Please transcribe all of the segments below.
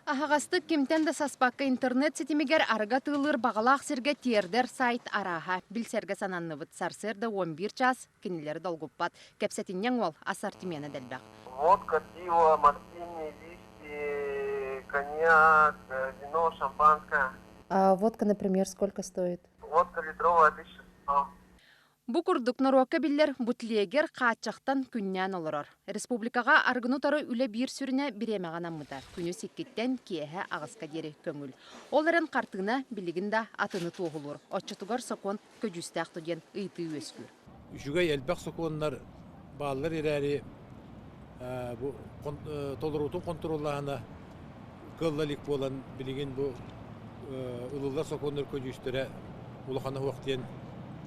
Ахағастық кемтен да саспаққа интернет сетимегер арга тылыр бағалақ серге тердер сайт араға. Білсерге сананныбыт сарсырды 11 час кенелері долгуппат. Кепсетинен ол ассортимені дәлбәқ. Водка, пиво, мартини, виски, коньяк, вино, шампанское. А водка, например, сколько стоит? Водка литровая 1100. Бу курдук норуакка биллер бутлиегер каачактан күннән олорор. Республикага аргыну тары үле бир сүрүнә биремеган аммыта. Күнү сиккеттен киэһэ агыска дери көңүл. Оларын картыгына билигинда атыны тугулур. Отчотугар сокон көжүстәк туден ыйты өскүр. Үшүгай элбак соконнар баалар ирәри бу толорутун контроллаһына кыллалык болан билигин бу улулар соконнар көжүстөрө улахана вактен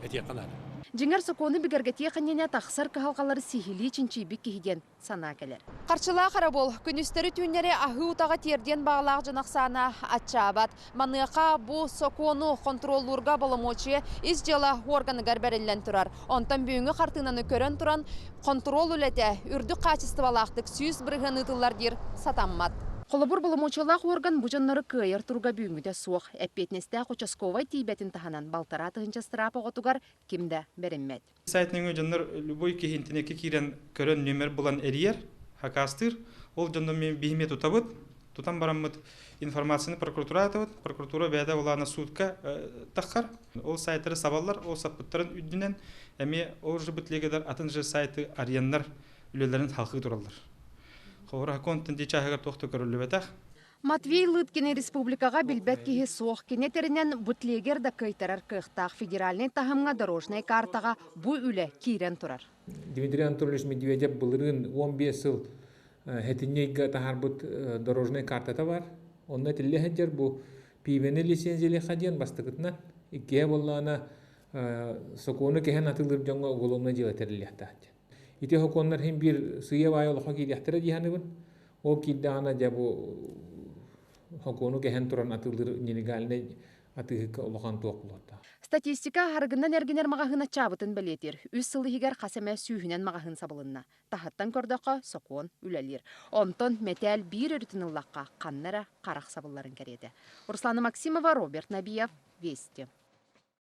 этеканар. Жиңер соконы бигергетие қаннене тақсар кахалқалары сихили чинчибик кихиден сана келер. Қарчыла қарабол, күністері түйінері ахы утаға терден бағалақ жанақсана атчабат. Маныға бұ сокону контроллурға балымочы из жела органыгар бәрелен тұрар. Онтан бүйінгі қартынаны көрін тұран контрол үләте үрді қачыстывалақтық сүйіз бірғын ұтылар дер сатаммат. Қолыбыр болымочылақ орган бұжаннары көйер тұрға бүйіңгіде суық. Әппетнесті Қочасковай тейбетін таханан балтара тығынча страпы ғотугар кімді берінмет. Сайтның өжаннар любой кехентінекі керен көрін нөмір болан әрiyер, хакастыр. Ол жондан мен беймет ұтабыд. Тұтан барамыд информацияны прокуратура атабыд. Прокуратура бәді олағына суытқа таққар. Ол сайттары сабалар, ол саппыттарын үддінен. Әме ол жыбытлегедер атынжы сайты арьяннар үлелерін халқы тұралдар. Матвей Лыткины республикага билбет кихи соқ кенетерінен бутлегер да кайтарар кықтақ федеральный тахымға дорожный картаға бу үлі кирен тұрар. Дмитрий Анатольевич Медведев бұлырын 15 жыл хетинейгі тахарбыт дорожный картата бар. Онда тілі хеджер бұ пивені лицензиялы қаден бастықытынан. Икке боллана соконы кехен атылыр жоңға уголовна желетерлі хтахтен. Ити хоконнар хим бир сыя бай олохо ки яхтара диханыбын. Ол киддана жабу хокону кехен туран атылдыр нелегалне атыгы олохан тоқ болотта. Статистика харгыннан эргенер магахына чабытын белетер. Үс сылы хигер қасеме сүйхінен магахын сабылынна. Тахаттан көрдөққа сокон үлелер. Онтон метел бир өрітініллаққа қаннара қарақ сабылларын кереді. Руслана Максимова, Роберт Набиев, Вести.